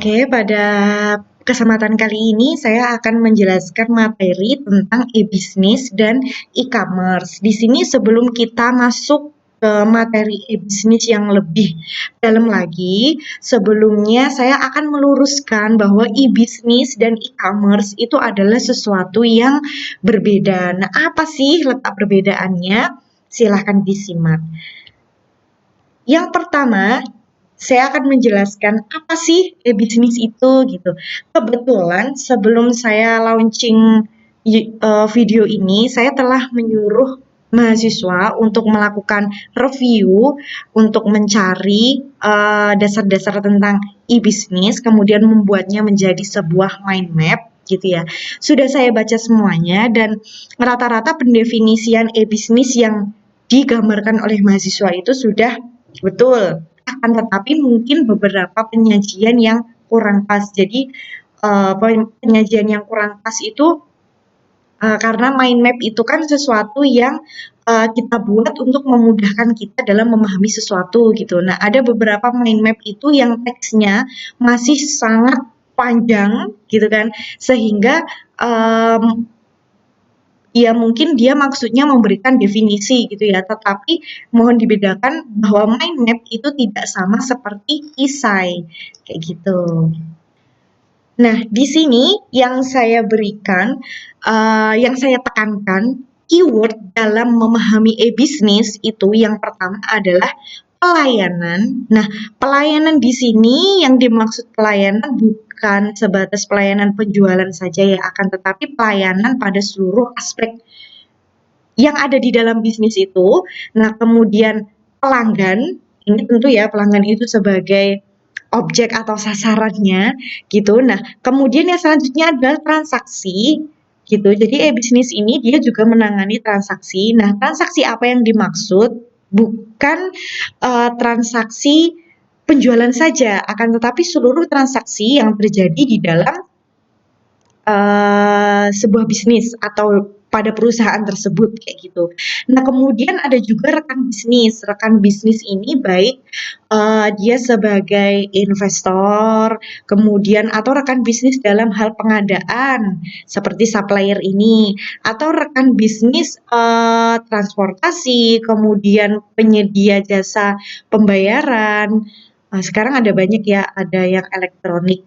Oke, pada kesempatan kali ini saya akan menjelaskan materi tentang e-bisnis dan e-commerce. Di sini sebelum kita masuk ke materi e-bisnis yang lebih dalam lagi, sebelumnya saya akan meluruskan bahwa e-bisnis dan e-commerce itu adalah sesuatu yang berbeda. Nah, apa sih letak perbedaannya? Silahkan disimak. Yang pertama, saya akan menjelaskan apa sih e-bisnis itu gitu. Kebetulan sebelum saya launching video ini, saya telah menyuruh mahasiswa untuk melakukan review, untuk mencari dasar-dasar tentang e-bisnis, kemudian membuatnya menjadi sebuah mind map gitu ya. Sudah saya baca semuanya dan rata-rata pendefinisian e-bisnis yang digambarkan oleh mahasiswa itu sudah betul, akan tetapi mungkin beberapa penyajian yang kurang pas. Jadi, penyajian yang kurang pas itu, karena mind map itu kan sesuatu yang, kita buat untuk memudahkan kita dalam memahami sesuatu gitu. Nah, ada beberapa mind map itu yang teksnya masih sangat panjang gitu kan, sehingga, ya mungkin dia maksudnya memberikan definisi gitu ya, tetapi mohon dibedakan bahwa mind map itu tidak sama seperti esai, kayak gitu. Nah, di sini yang saya berikan, yang saya tekankan, keyword dalam memahami e-bisnis itu yang pertama adalah pelayanan. Nah, pelayanan di sini yang dimaksud pelayanan bukan sebatas pelayanan penjualan saja ya, akan tetapi pelayanan pada seluruh aspek yang ada di dalam bisnis itu. Nah, kemudian pelanggan, ini tentu ya pelanggan itu sebagai objek atau sasarannya gitu. Nah, kemudian yang selanjutnya adalah transaksi gitu. Jadi e-bisnis ini dia juga menangani transaksi. Nah, transaksi apa yang dimaksud? Bukan transaksi penjualan saja, akan tetapi seluruh transaksi yang terjadi di dalam sebuah bisnis atau pada perusahaan tersebut kayak gitu. Nah, kemudian ada juga rekan bisnis. Rekan bisnis ini baik dia sebagai investor, kemudian atau rekan bisnis dalam hal pengadaan seperti supplier ini, atau rekan bisnis transportasi, kemudian penyedia jasa pembayaran. Sekarang ada banyak ya, ada yang elektronik,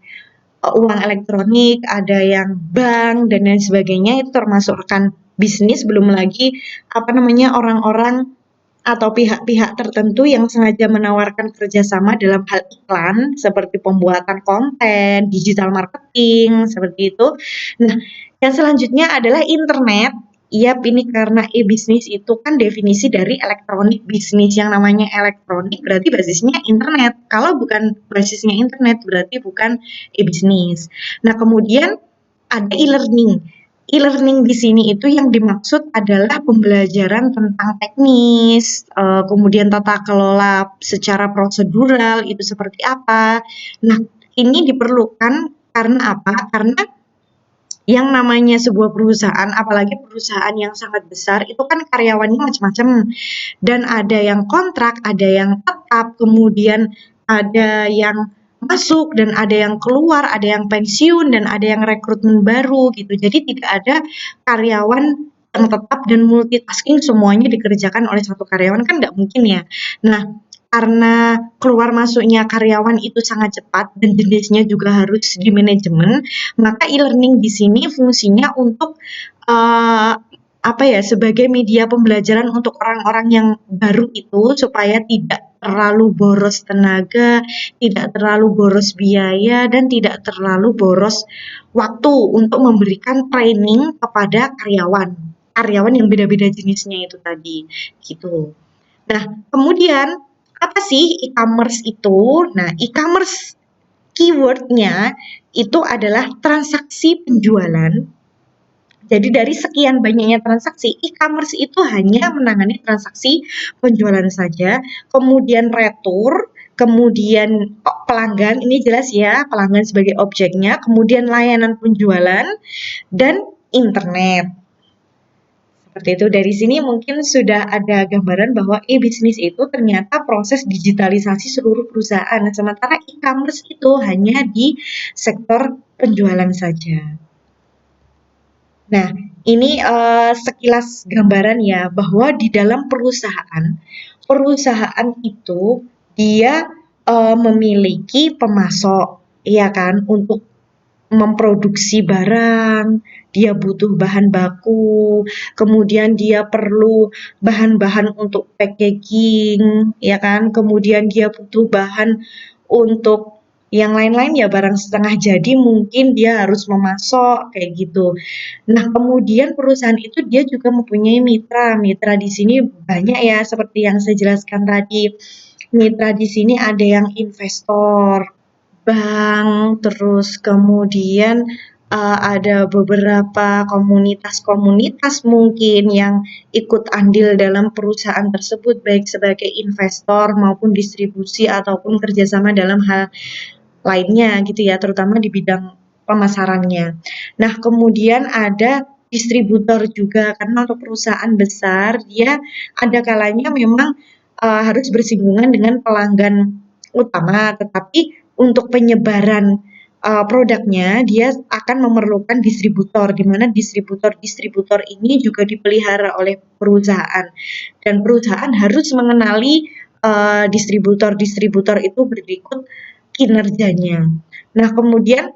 uang elektronik, ada yang bank dan lain sebagainya, itu termasuk rekan bisnis, belum lagi apa namanya orang-orang atau pihak-pihak tertentu yang sengaja menawarkan kerjasama dalam hal iklan seperti pembuatan konten, digital marketing, seperti itu. Nah, yang selanjutnya adalah internet. Iya, ini karena e-bisnis itu kan definisi dari elektronik bisnis. Yang namanya elektronik berarti basisnya internet. Kalau bukan basisnya internet berarti bukan e-bisnis. Nah, kemudian ada e-learning. E-learning di sini itu yang dimaksud adalah pembelajaran tentang teknis, kemudian tata kelola secara prosedural itu seperti apa. Nah, ini diperlukan karena apa? Karena yang namanya sebuah perusahaan, apalagi perusahaan yang sangat besar, itu kan karyawannya macam-macam. Dan ada yang kontrak, ada yang tetap, kemudian ada yang masuk dan ada yang keluar, ada yang pensiun dan ada yang rekrutmen baru gitu. Jadi tidak ada karyawan yang tetap dan multitasking semuanya dikerjakan oleh satu karyawan, kan nggak mungkin ya. Nah, karena keluar masuknya karyawan itu sangat cepat dan jenisnya juga harus di manajemen, maka e-learning di sini fungsinya untuk apa ya, sebagai media pembelajaran untuk orang-orang yang baru itu supaya tidak terlalu boros tenaga, tidak terlalu boros biaya, dan tidak terlalu boros waktu untuk memberikan training kepada karyawan. Karyawan yang beda-beda jenisnya itu tadi, gitu. Nah, kemudian apa sih e-commerce itu? Nah, e-commerce keywordnya itu adalah transaksi penjualan. Jadi dari sekian banyaknya transaksi, e-commerce itu hanya menangani transaksi penjualan saja, kemudian retur, kemudian pelanggan, ini jelas ya, pelanggan sebagai objeknya, kemudian layanan penjualan, dan internet. Seperti itu. Dari sini mungkin sudah ada gambaran bahwa e-bisnis itu ternyata proses digitalisasi seluruh perusahaan, sementara e-commerce itu hanya di sektor penjualan saja. Nah, ini sekilas gambaran ya bahwa di dalam perusahaan, perusahaan itu dia memiliki pemasok, ya kan, untuk memproduksi barang, dia butuh bahan baku, kemudian dia perlu bahan-bahan untuk packaging, ya kan, kemudian dia butuh bahan untuk yang lain-lain ya barang setengah jadi mungkin dia harus memasok kayak gitu. Nah, kemudian perusahaan itu dia juga mempunyai mitra. Mitra di sini banyak ya seperti yang saya jelaskan tadi. Mitra di sini ada yang investor, bank, terus kemudian ada beberapa komunitas-komunitas mungkin yang ikut andil dalam perusahaan tersebut, baik sebagai investor maupun distribusi ataupun kerjasama dalam hal lainnya gitu ya, terutama di bidang pemasarannya. Nah, kemudian ada distributor juga, karena untuk perusahaan besar dia ada kalanya memang harus bersinggungan dengan pelanggan utama, tetapi untuk penyebaran produknya dia akan memerlukan distributor, di mana distributor-distributor ini juga dipelihara oleh perusahaan dan perusahaan harus mengenali distributor-distributor itu berikut kinerjanya. Nah, kemudian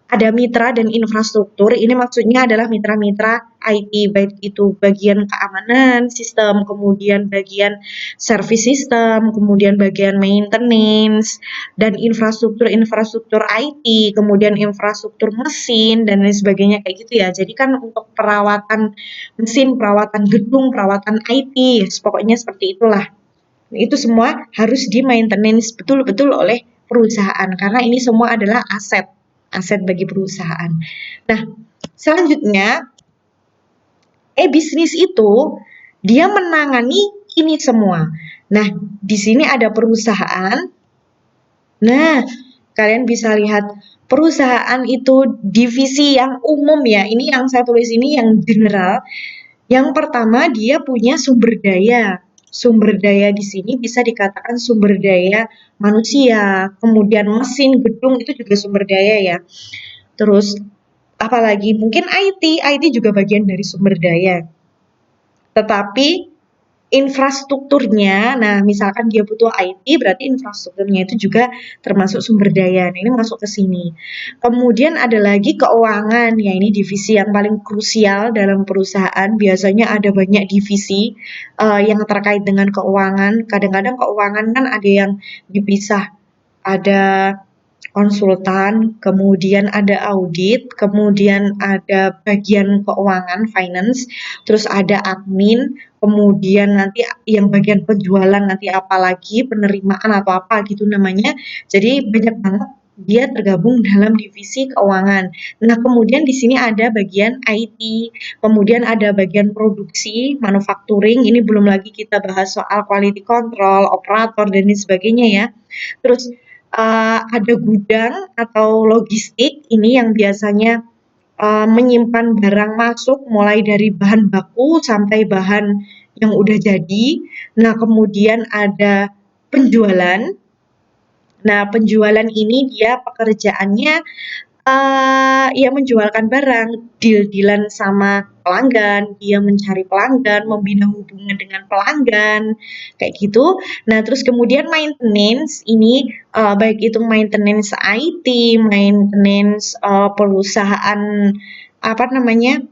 ada mitra dan infrastruktur, ini maksudnya adalah mitra-mitra IT, baik itu bagian keamanan sistem, kemudian bagian service system, kemudian bagian maintenance, dan infrastruktur-infrastruktur IT, kemudian infrastruktur mesin, dan lain sebagainya kayak gitu ya. Jadi kan untuk perawatan mesin, perawatan gedung, perawatan IT, pokoknya seperti itulah. Itu semua harus di-maintenance betul-betul oleh perusahaan karena ini semua adalah aset, aset bagi perusahaan. Nah, selanjutnya e-bisnis itu dia menangani ini semua. Nah, di sini ada perusahaan. Nah, kalian bisa lihat perusahaan itu divisi yang umum ya. Ini yang saya tulis ini yang general. Yang pertama dia punya sumber daya. Sumber daya di sini bisa dikatakan sumber daya manusia, kemudian mesin, gedung itu juga sumber daya ya. Terus apalagi mungkin IT juga bagian dari sumber daya. Tetapi infrastrukturnya, nah misalkan dia butuh IT, berarti infrastrukturnya itu juga termasuk sumber daya. Nah, ini masuk ke sini. Kemudian ada lagi keuangan, ya ini divisi yang paling krusial dalam perusahaan. Biasanya ada banyak divisi yang terkait dengan keuangan. Kadang-kadang keuangan kan ada yang dipisah. Ada konsultan, kemudian ada audit, kemudian ada bagian keuangan, finance, terus ada admin, kemudian nanti yang bagian penjualan nanti apalagi penerimaan atau apa gitu namanya. Jadi banyak banget dia tergabung dalam divisi keuangan. Nah, kemudian di sini ada bagian IT, kemudian ada bagian produksi, manufacturing, ini belum lagi kita bahas soal quality control, operator dan lain sebagainya ya. Terus ada gudang atau logistik, ini yang biasanya menyimpan barang masuk mulai dari bahan baku sampai bahan yang udah jadi. Nah, kemudian ada penjualan. Nah, penjualan ini dia pekerjaannya ya menjualkan barang, deal-dealan sama pelanggan, dia mencari pelanggan, membina hubungan dengan pelanggan, kayak gitu. Nah, terus kemudian maintenance ini baik itu maintenance IT, maintenance perusahaan apa namanya?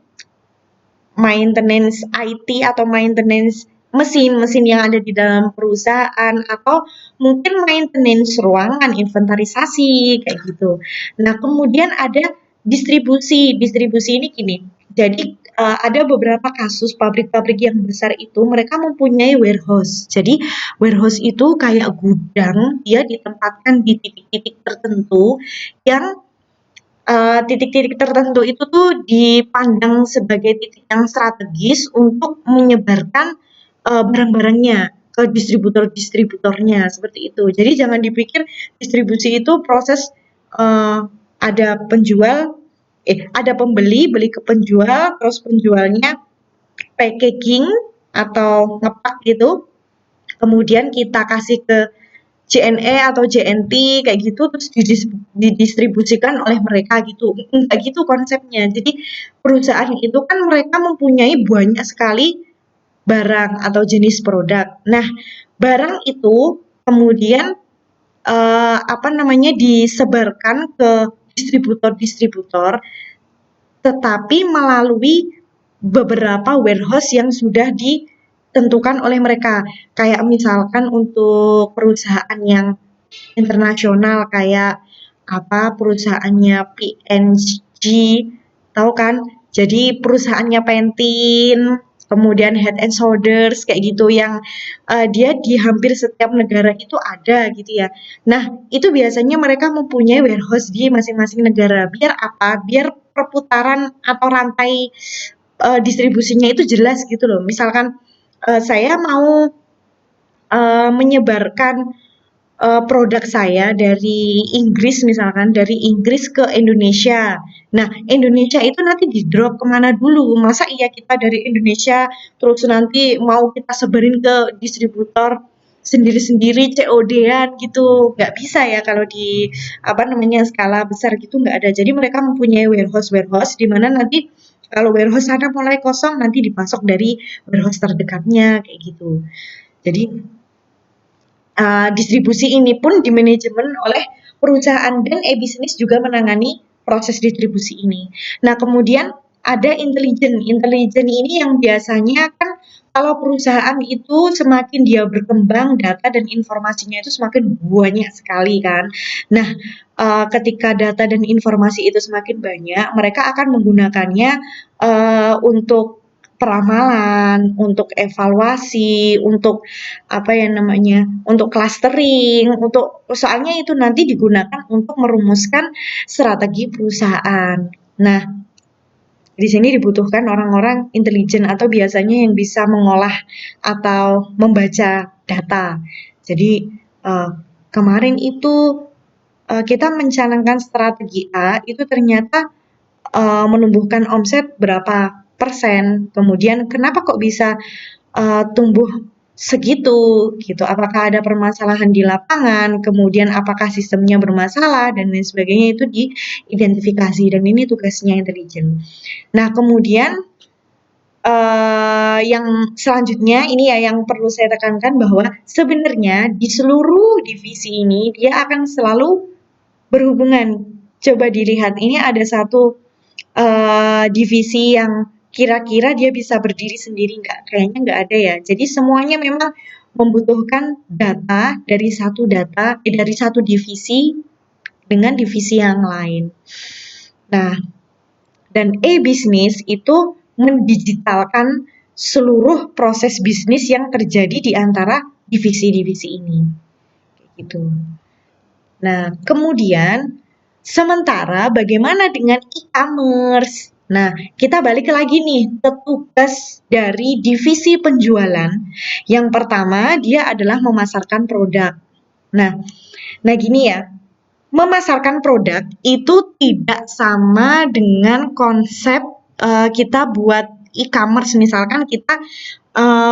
Maintenance IT atau maintenance mesin-mesin yang ada di dalam perusahaan atau mungkin maintenance ruangan, inventarisasi kayak gitu. Nah, kemudian ada distribusi. Distribusi ini gini. Jadi ada beberapa kasus pabrik-pabrik yang besar itu mereka mempunyai warehouse. Jadi warehouse itu kayak gudang, dia ditempatkan di titik-titik tertentu yang titik-titik tertentu itu tuh dipandang sebagai titik yang strategis untuk menyebarkan barang-barangnya ke distributor-distributornya seperti itu. Jadi jangan dipikir distribusi itu proses ada penjual, ada pembeli beli ke penjual, terus penjualnya packaging atau ngepak gitu, kemudian kita kasih ke JNE atau JNT kayak gitu terus didistribusikan oleh mereka gitu. Enggak gitu konsepnya. Jadi perusahaan itu kan mereka mempunyai banyak sekali barang atau jenis produk. Nah, barang itu kemudian apa namanya disebarkan ke distributor-distributor tetapi melalui beberapa warehouse yang sudah ditentukan oleh mereka. Kayak misalkan untuk perusahaan yang internasional kayak apa perusahaannya P&G, tahu kan? Jadi perusahaannya Pantene, kemudian Head and Shoulders kayak gitu yang dia di hampir setiap negara itu ada gitu ya. Nah, itu biasanya mereka mempunyai warehouse di masing-masing negara. Biar apa? Biar perputaran atau rantai distribusinya itu jelas gitu loh. Misalkan saya mau menyebarkan produk saya dari Inggris misalkan, dari Inggris ke Indonesia. Nah, Indonesia itu nanti di-drop kemana dulu? Masa iya kita dari Indonesia terus nanti mau kita sebarin ke distributor sendiri-sendiri COD-an gitu. Nggak bisa ya kalau di apa namanya skala besar gitu nggak ada. Jadi mereka mempunyai warehouse-warehouse di mana nanti kalau warehouse sana mulai kosong nanti dipasok dari warehouse terdekatnya kayak gitu. Jadi distribusi ini pun dimanajemen oleh perusahaan dan e-bisnis juga menangani proses distribusi ini. Nah, kemudian ada intelijen. Intelijen ini yang biasanya kan kalau perusahaan itu semakin dia berkembang, data dan informasinya itu semakin banyak sekali kan. Nah, ketika data dan informasi itu semakin banyak, mereka akan menggunakannya untuk peramalan, untuk evaluasi, untuk apa ya namanya, untuk clustering, untuk soalnya itu nanti digunakan untuk merumuskan strategi perusahaan. Nah, di sini dibutuhkan orang-orang intelijen atau biasanya yang bisa mengolah atau membaca data. Jadi kemarin itu kita mencanangkan strategi A itu ternyata menumbuhkan omset berapa persen, kemudian kenapa kok bisa tumbuh segitu gitu, apakah ada permasalahan di lapangan, kemudian apakah sistemnya bermasalah dan lain sebagainya itu diidentifikasi dan ini tugasnya intelijen. Nah kemudian yang selanjutnya ini ya yang perlu saya tekankan bahwa sebenarnya di seluruh divisi ini dia akan selalu berhubungan. Coba dilihat ini ada satu divisi yang kira-kira dia bisa berdiri sendiri nggak? Kayaknya nggak ada ya. Jadi semuanya memang membutuhkan data dari satu divisi dengan divisi yang lain. Nah, dan e-bisnis itu mendigitalkan seluruh proses bisnis yang terjadi di antara divisi-divisi ini. Gitu. Nah, kemudian sementara bagaimana dengan e-commerce? Nah, kita balik lagi nih ke tugas dari divisi penjualan. Yang pertama, dia adalah memasarkan produk. Nah gini ya, memasarkan produk itu tidak sama dengan konsep kita buat e-commerce. Misalkan kita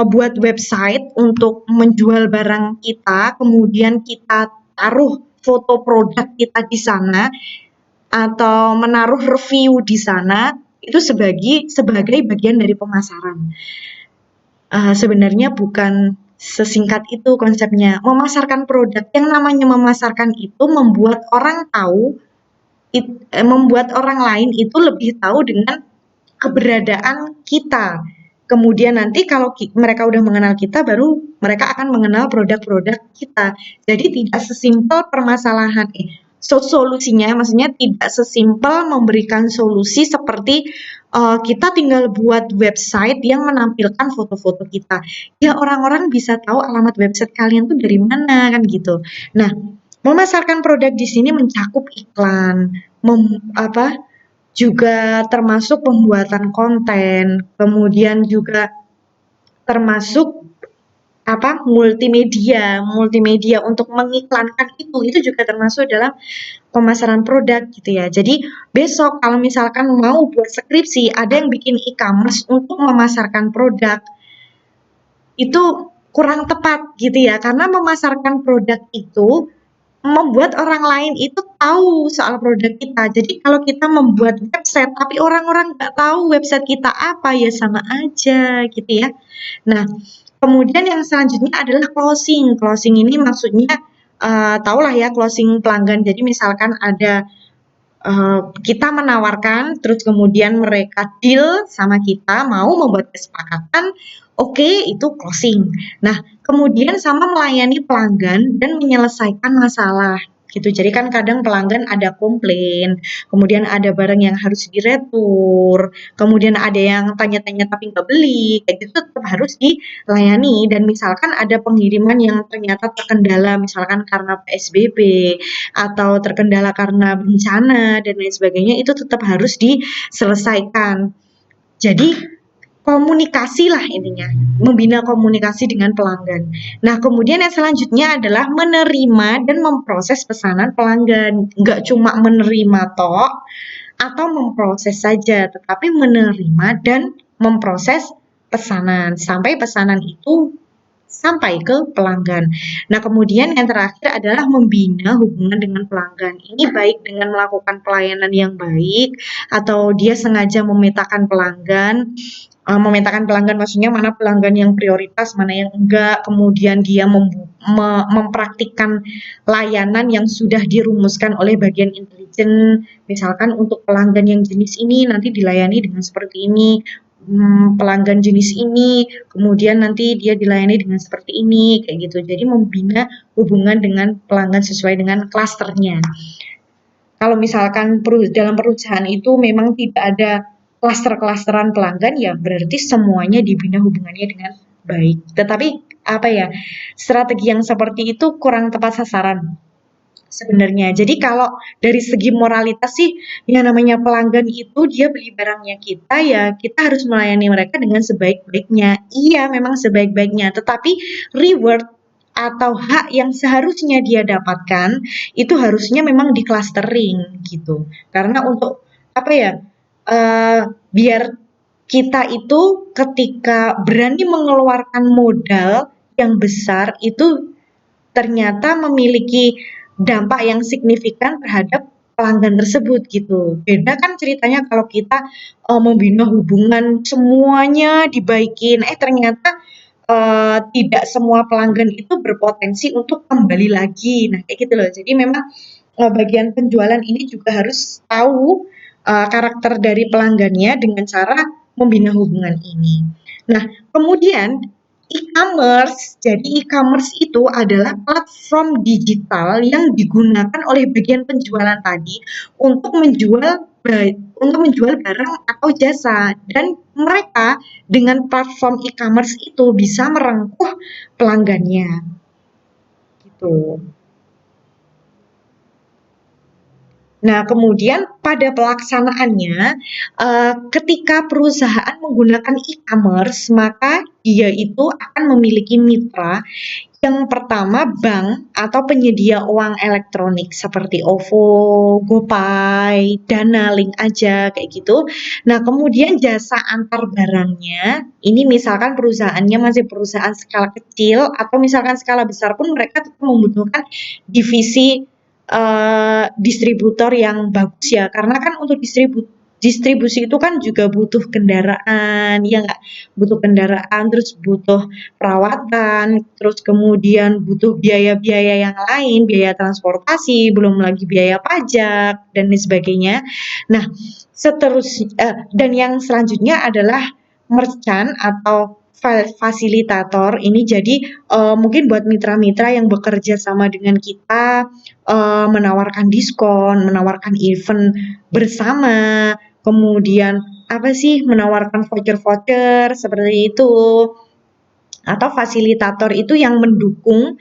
buat website untuk menjual barang kita, kemudian kita taruh foto produk kita di sana atau menaruh review di sana itu sebagai bagian dari pemasaran. Sebenarnya bukan sesingkat itu konsepnya. Memasarkan produk, yang namanya memasarkan itu membuat orang tahu, membuat orang lain itu lebih tahu dengan keberadaan kita. Kemudian nanti kalau mereka udah mengenal kita, baru mereka akan mengenal produk-produk kita. Jadi tidak sesimpel permasalahan, solusinya maksudnya tidak sesimpel memberikan solusi seperti kita tinggal buat website yang menampilkan foto-foto kita. Ya orang-orang bisa tahu alamat website kalian tuh dari mana kan gitu. Nah, memasarkan produk di sini mencakup iklan, juga termasuk pembuatan konten, kemudian juga termasuk multimedia untuk mengiklankan itu juga termasuk dalam pemasaran produk gitu ya. Jadi besok kalau misalkan mau buat skripsi, ada yang bikin e-commerce untuk memasarkan produk, itu kurang tepat gitu ya. Karena memasarkan produk itu membuat orang lain itu tahu soal produk kita. Jadi kalau kita membuat website tapi orang-orang nggak tahu website kita apa, ya sama aja gitu ya. Nah, kemudian yang selanjutnya adalah closing. Closing ini maksudnya, tahulah ya closing pelanggan. Jadi misalkan ada, kita menawarkan, terus kemudian mereka deal sama kita, mau membuat kesepakatan, oke, itu closing. Nah, kemudian sama melayani pelanggan dan menyelesaikan masalah, gitu. Jadi kan kadang pelanggan ada komplain, kemudian ada barang yang harus diretur, kemudian ada yang tanya-tanya tapi nggak beli, kayak gitu tetap harus dilayani. Dan misalkan ada pengiriman yang ternyata terkendala, misalkan karena PSBB, atau terkendala karena bencana dan lain sebagainya, itu tetap harus diselesaikan. Jadi komunikasi lah intinya, membina komunikasi dengan pelanggan. Nah, kemudian yang selanjutnya adalah menerima dan memproses pesanan pelanggan. Nggak cuma menerima toh atau memproses saja, tetapi menerima dan memproses pesanan sampai pesanan itu sampai ke pelanggan. Nah, kemudian yang terakhir adalah membina hubungan dengan pelanggan. Ini baik dengan melakukan pelayanan yang baik atau dia sengaja memetakan pelanggan maksudnya mana pelanggan yang prioritas, mana yang enggak, kemudian dia mempraktikkan layanan yang sudah dirumuskan oleh bagian intelijen, misalkan untuk pelanggan yang jenis ini nanti dilayani dengan seperti ini, pelanggan jenis ini, kemudian nanti dia dilayani dengan seperti ini, kayak gitu. Jadi membina hubungan dengan pelanggan sesuai dengan klasternya. Kalau misalkan dalam perusahaan itu memang tidak ada klaster-klasteran pelanggan, ya berarti semuanya dibina hubungannya dengan baik. Tetapi apa ya, strategi yang seperti itu kurang tepat sasaran sebenarnya. Jadi kalau dari segi moralitas sih, yang namanya pelanggan itu dia beli barangnya kita, ya kita harus melayani mereka dengan sebaik-baiknya. Iya, memang sebaik-baiknya, tetapi reward atau hak yang seharusnya dia dapatkan itu harusnya memang di clustering gitu. Karena untuk apa ya? Biar kita itu ketika berani mengeluarkan modal yang besar itu ternyata memiliki dampak yang signifikan terhadap pelanggan tersebut gitu. Beda kan ceritanya kalau kita membina hubungan semuanya dibaikin, ternyata tidak semua pelanggan itu berpotensi untuk kembali lagi. Nah, kayak gitu loh. Jadi memang bagian penjualan ini juga harus tahu karakter dari pelanggannya dengan cara membina hubungan ini. Nah, kemudian e-commerce. Jadi e-commerce itu adalah platform digital yang digunakan oleh bagian penjualan tadi untuk menjual barang atau jasa, dan mereka dengan platform e-commerce itu bisa merengkuh pelanggannya. Gitu. Nah, kemudian pada pelaksanaannya, ketika perusahaan menggunakan e-commerce, maka dia itu akan memiliki mitra. Yang pertama bank atau penyedia uang elektronik seperti OVO, GoPay, Dana, Link Aja, kayak gitu. Nah, kemudian jasa antar barangnya, ini misalkan perusahaannya masih perusahaan skala kecil atau misalkan skala besar pun mereka tetap membutuhkan divisi distributor yang bagus ya, karena kan untuk distribusi itu kan juga butuh kendaraan, ya nggak? Butuh kendaraan, terus butuh perawatan, terus kemudian butuh biaya-biaya yang lain, biaya transportasi, belum lagi biaya pajak, dan lain sebagainya. Nah, dan yang selanjutnya adalah merchant atau fasilitator. Ini jadi mungkin buat mitra-mitra yang bekerja sama dengan kita, menawarkan diskon, menawarkan event bersama, kemudian apa sih, menawarkan voucher-voucher seperti itu. Atau fasilitator itu yang mendukung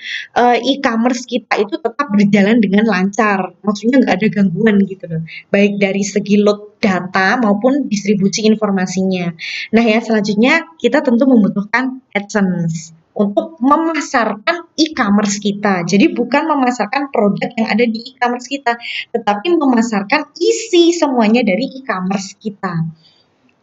e-commerce kita itu tetap berjalan dengan lancar. Maksudnya nggak ada gangguan gitu loh. Baik dari segi load data maupun distribusi informasinya. Nah, yang selanjutnya kita tentu membutuhkan AdSense. untuk memasarkan e-commerce kita. Jadi bukan memasarkan produk yang ada di e-commerce kita, tetapi memasarkan isi semuanya dari e-commerce kita.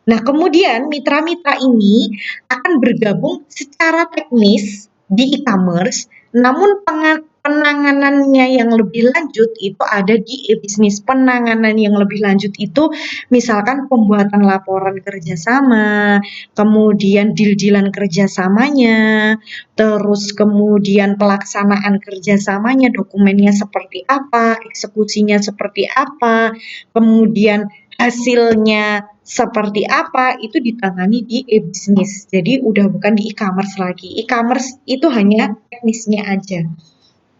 Nah, kemudian mitra-mitra ini akan bergabung secara teknis di e-commerce, namun penanganannya yang lebih lanjut itu ada di e-bisnis. Penanganan yang lebih lanjut itu misalkan pembuatan laporan kerjasama, kemudian deal-dealan kerjasamanya, terus kemudian pelaksanaan kerjasamanya, dokumennya seperti apa, eksekusinya seperti apa, kemudian hasilnya seperti apa, itu ditangani di e-bisnis. Jadi udah bukan di e-commerce lagi. E-commerce itu hanya teknisnya aja,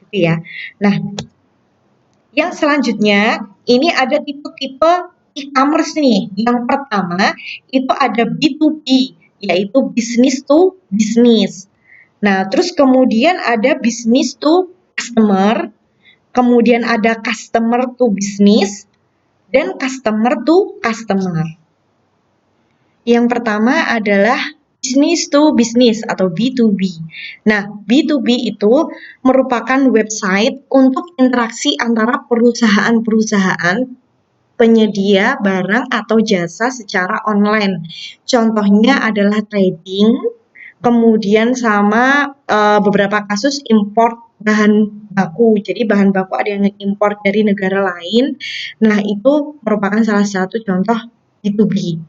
gitu ya. Nah, yang selanjutnya ini ada tipe-tipe e-commerce nih. Yang pertama itu ada B2B, yaitu business to business. Nah, terus kemudian ada business to customer, kemudian ada customer to business, dan customer to customer. Yang pertama adalah business to business atau B2B. Nah, B2B itu merupakan website untuk interaksi antara perusahaan-perusahaan penyedia barang atau jasa secara online. Contohnya adalah trading, kemudian sama beberapa kasus import bahan baku. Jadi bahan baku ada yang import dari negara lain. Nah, itu merupakan salah satu contoh B2B.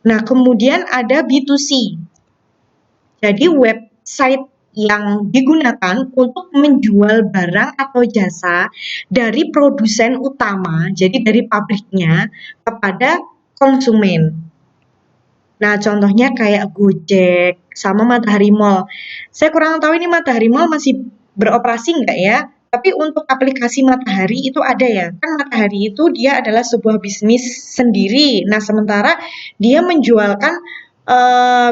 Nah, kemudian ada B2C. Jadi website yang digunakan untuk menjual barang atau jasa dari produsen utama, jadi dari pabriknya, kepada konsumen. Nah, contohnya kayak Gojek sama Matahari Mall. Saya kurang tahu ini Matahari Mall masih beroperasi nggak ya? Tapi untuk aplikasi Matahari itu ada ya. Kan Matahari itu dia adalah sebuah bisnis sendiri. Nah, sementara dia menjualkan eh,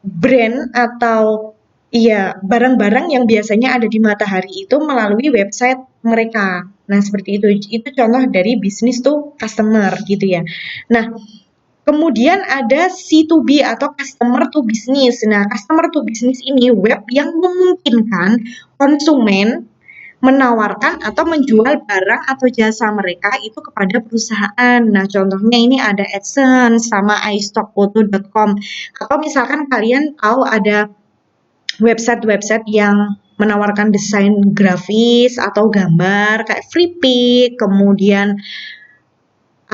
brand atau iya barang-barang yang biasanya ada di Matahari itu melalui website mereka. Nah, seperti itu. Itu contoh dari bisnis to customer gitu ya. Nah, kemudian ada C2B atau customer to business. Nah, customer to business ini web yang memungkinkan konsumen menawarkan atau menjual barang atau jasa mereka itu kepada perusahaan. Nah, contohnya ini ada AdSense sama iStockPhoto.com. Atau misalkan kalian tahu ada website-website yang menawarkan desain grafis atau gambar kayak Freepik, kemudian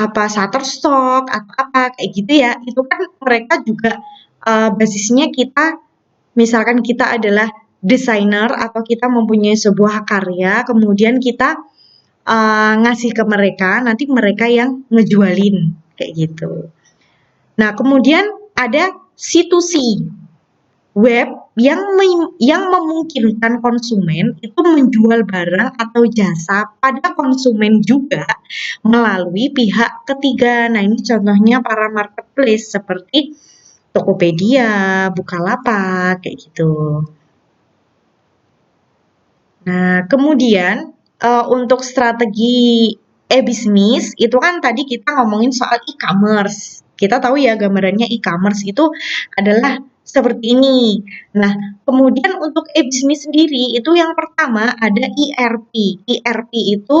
apa Shutterstock atau apa kayak gitu ya, itu kan mereka juga basisnya kita, misalkan kita adalah desainer atau kita mempunyai sebuah karya, kemudian kita ngasih ke mereka, nanti mereka yang ngejualin kayak gitu. Nah, kemudian ada C2C, web yang memungkinkan konsumen itu menjual barang atau jasa pada konsumen juga melalui pihak ketiga. Nah, ini contohnya para marketplace seperti Tokopedia, Bukalapak, kayak gitu. Nah, kemudian untuk strategi e-bisnis itu kan tadi kita ngomongin soal e-commerce. Kita tahu ya gambarannya e-commerce itu adalah seperti ini. Nah, kemudian untuk e-bisnis sendiri itu yang pertama ada ERP. ERP itu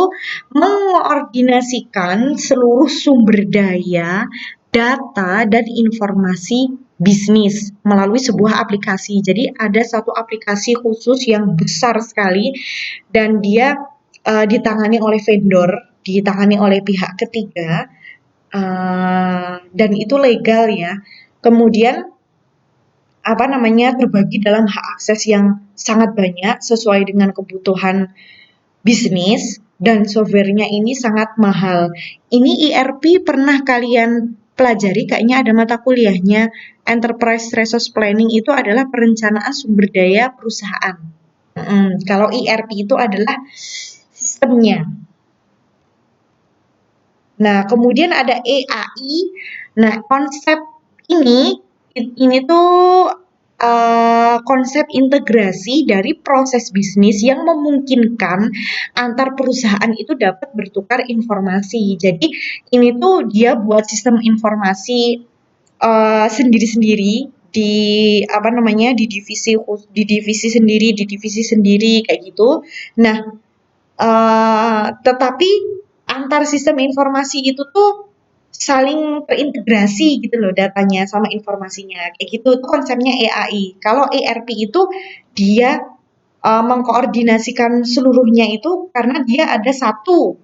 mengkoordinasikan seluruh sumber daya, data, dan informasi bisnis melalui sebuah aplikasi. Jadi ada satu aplikasi khusus yang besar sekali dan dia ditangani oleh vendor, ditangani oleh pihak ketiga, dan itu legal ya. Kemudian apa namanya terbagi dalam hak akses yang sangat banyak sesuai dengan kebutuhan bisnis dan softwarenya ini sangat mahal. Ini ERP pernah kalian pelajari, kayaknya ada mata kuliahnya. Enterprise Resource Planning itu adalah perencanaan sumber daya perusahaan. Kalau ERP itu adalah sistemnya. Nah, kemudian ada EAI. Nah, konsep ini tuh konsep integrasi dari proses bisnis yang memungkinkan antar perusahaan itu dapat bertukar informasi. Jadi ini tuh dia buat sistem informasi sendiri-sendiri di divisi sendiri kayak gitu. Nah, tetapi antar sistem informasi itu tuh saling terintegrasi gitu loh datanya sama informasinya kayak gitu. Itu konsepnya EAI. Kalau ERP itu dia mengkoordinasikan seluruhnya itu karena dia ada satu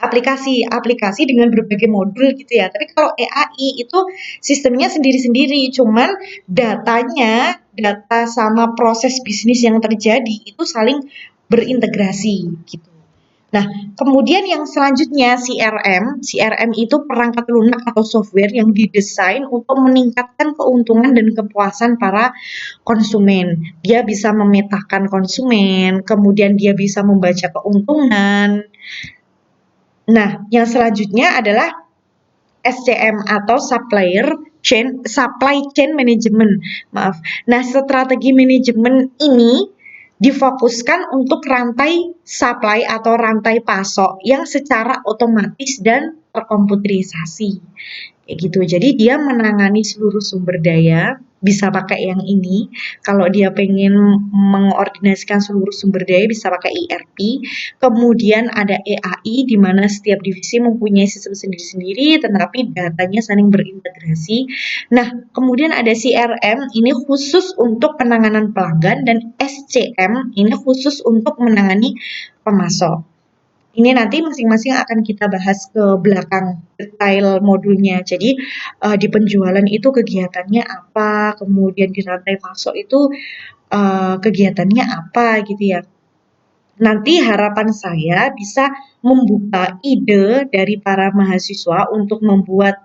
aplikasi dengan berbagai modul gitu ya. Tapi kalau EAI itu sistemnya sendiri-sendiri, cuman data sama proses bisnis yang terjadi itu saling berintegrasi gitu. Nah, kemudian yang selanjutnya CRM. CRM itu perangkat lunak atau software yang didesain untuk meningkatkan keuntungan dan kepuasan para konsumen. Dia bisa memetakan konsumen, kemudian dia bisa membaca keuntungan. Nah, yang selanjutnya adalah SCM atau Supply Chain Management. Maaf. Nah, strategi manajemen ini difokuskan untuk rantai supply atau rantai pasok yang secara otomatis dan terkomputerisasi. Kayak gitu. Jadi dia menangani seluruh sumber daya, bisa pakai yang ini. Kalau dia pengen mengordinasikan seluruh sumber daya bisa pakai ERP. Kemudian ada EAI di mana setiap divisi mempunyai sistem sendiri-sendiri tetapi datanya saling berintegrasi. Nah, kemudian ada CRM ini khusus untuk penanganan pelanggan dan SCM ini khusus untuk menangani pemasok. Ini nanti masing-masing akan kita bahas ke belakang detail modulnya. Jadi di penjualan itu kegiatannya apa, kemudian di rantai pasok itu kegiatannya apa gitu ya. Nanti harapan saya bisa membuka ide dari para mahasiswa untuk membuat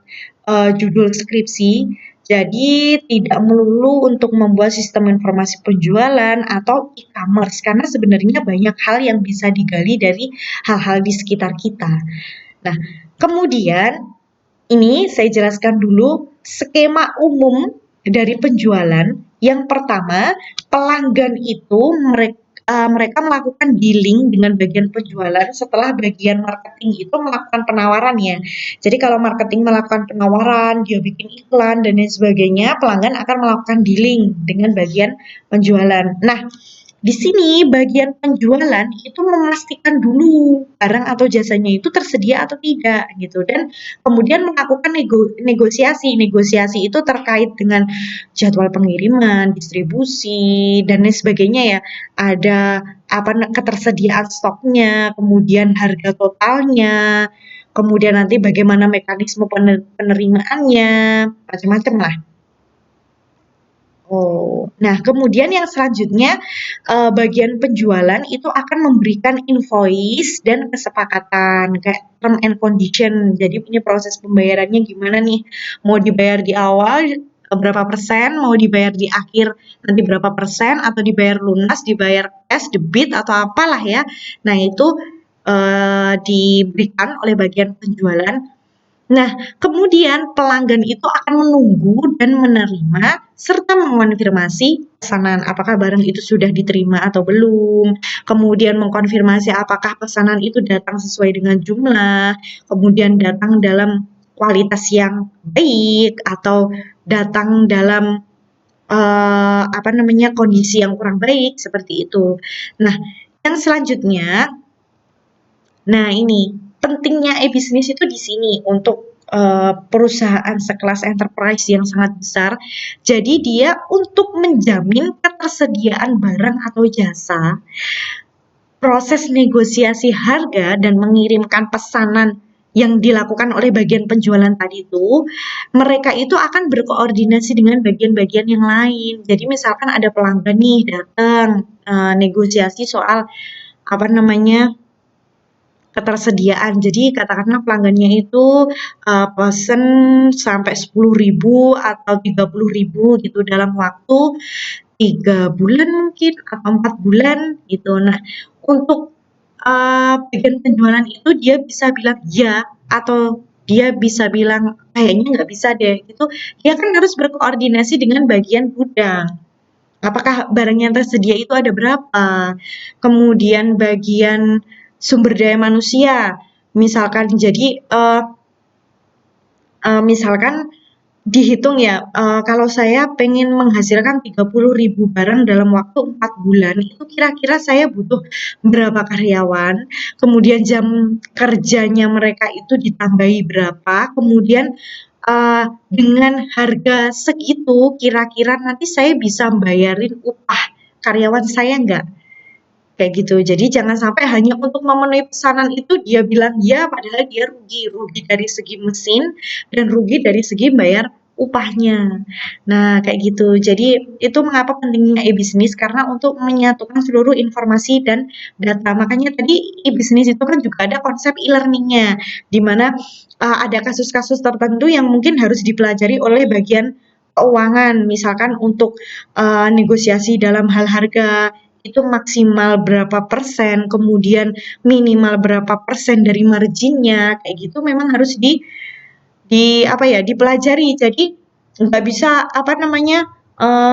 judul skripsi. Jadi tidak melulu untuk membuat sistem informasi penjualan atau e-commerce karena sebenarnya banyak hal yang bisa digali dari hal-hal di sekitar kita. Nah, kemudian ini saya jelaskan dulu skema umum dari penjualan. Yang pertama, pelanggan itu mereka melakukan dealing dengan bagian penjualan setelah bagian marketing itu melakukan penawaran ya. Jadi kalau marketing melakukan penawaran, dia bikin iklan dan lain sebagainya, pelanggan akan melakukan dealing dengan bagian penjualan. Nah, di sini bagian penjualan itu memastikan dulu barang atau jasanya itu tersedia atau tidak gitu dan kemudian melakukan negosiasi. Negosiasi itu terkait dengan jadwal pengiriman, distribusi dan lain sebagainya ya. Ada ketersediaan stoknya, kemudian harga totalnya, kemudian nanti bagaimana mekanisme penerimaannya, macam-macam lah. Oh, nah kemudian yang selanjutnya bagian penjualan itu akan memberikan invoice dan kesepakatan kayak term and condition. Jadi punya proses pembayarannya gimana nih? Mau dibayar di awal berapa persen, mau dibayar di akhir nanti berapa persen, atau dibayar lunas, dibayar cash, debit atau apalah ya. Nah itu diberikan oleh bagian penjualan. Nah, kemudian pelanggan itu akan menunggu dan menerima serta mengonfirmasi pesanan apakah barang itu sudah diterima atau belum. Kemudian mengkonfirmasi apakah pesanan itu datang sesuai dengan jumlah, kemudian datang dalam kualitas yang baik atau datang dalam kondisi yang kurang baik seperti itu. Nah, yang selanjutnya nah ini pentingnya e-bisnis itu di sini untuk perusahaan sekelas enterprise yang sangat besar. Jadi dia untuk menjamin ketersediaan barang atau jasa, proses negosiasi harga dan mengirimkan pesanan yang dilakukan oleh bagian penjualan tadi itu, mereka itu akan berkoordinasi dengan bagian-bagian yang lain. Jadi misalkan ada pelanggan nih datang negosiasi soal ketersediaan. Jadi katakanlah pelanggannya itu pesen sampai 10.000 atau 30.000 gitu dalam waktu 3 bulan mungkin atau 4 bulan gitu. Nah, untuk bagian penjualan itu dia bisa bilang ya atau dia bisa bilang kayaknya nggak bisa deh gitu. Dia kan harus berkoordinasi dengan bagian gudang. Apakah barang yang tersedia itu ada berapa? Kemudian bagian sumber daya manusia, misalkan jadi misalkan dihitung ya, kalau saya pengen menghasilkan 30.000 barang dalam waktu 4 bulan, itu kira-kira saya butuh berapa karyawan, kemudian jam kerjanya mereka itu ditambahi berapa, kemudian, dengan harga segitu kira-kira nanti saya bisa bayarin upah karyawan saya nggak? Kayak gitu. Jadi jangan sampai hanya untuk memenuhi pesanan itu dia bilang ya, padahal dia rugi. Rugi dari segi mesin dan rugi dari segi bayar upahnya. Nah, kayak gitu. Jadi itu mengapa pentingnya e-bisnis karena untuk menyatukan seluruh informasi dan data. Makanya tadi e-bisnis itu kan juga ada konsep e-learning-nya, di mana ada kasus-kasus tertentu yang mungkin harus dipelajari oleh bagian keuangan, misalkan untuk negosiasi dalam hal harga itu maksimal berapa persen, kemudian minimal berapa persen dari marginnya, kayak gitu memang harus di apa ya, dipelajari. Jadi nggak bisa apa namanya,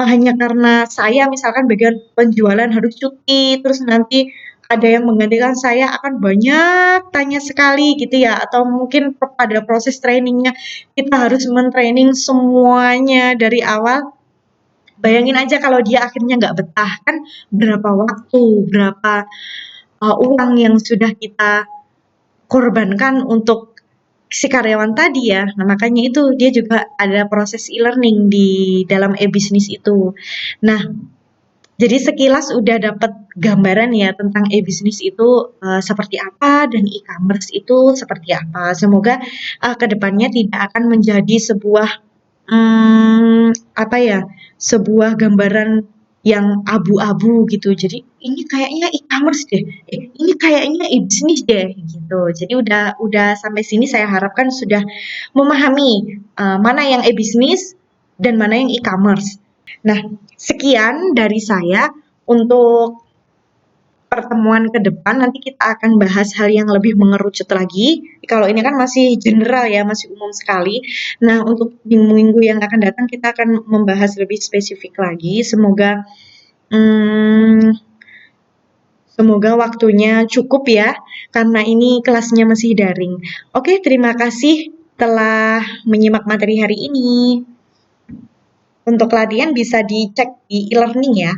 hanya karena saya misalkan bagian penjualan harus cuti, terus nanti ada yang menggantikan saya akan banyak tanya sekali gitu ya, atau mungkin pada proses trainingnya kita harus men-training semuanya dari awal. Bayangin aja kalau dia akhirnya nggak betah, kan berapa waktu, berapa uang yang sudah kita korbankan untuk si karyawan tadi ya. Nah, makanya itu dia juga ada proses e-learning di dalam e-bisnis itu. Nah, jadi sekilas udah dapat gambaran ya tentang e-bisnis itu seperti apa dan e-commerce itu seperti apa. Semoga ke depannya tidak akan menjadi sebuah apa ya, sebuah gambaran yang abu-abu gitu. Jadi ini kayaknya e-commerce deh, ini kayaknya e-bisnis deh gitu. Jadi udah sampai sini saya harapkan sudah memahami mana yang e-bisnis dan mana yang e-commerce. Nah, sekian dari saya untuk pertemuan ke depan. Nanti kita akan bahas hal yang lebih mengerucut lagi. Kalau ini kan masih general ya, masih umum sekali. Nah, untuk minggu-minggu yang akan datang kita akan membahas lebih spesifik lagi. Hmm, semoga waktunya cukup ya, karena ini kelasnya masih daring. Oke, terima kasih telah menyimak materi hari ini. Untuk latihan bisa dicek di e-learning ya.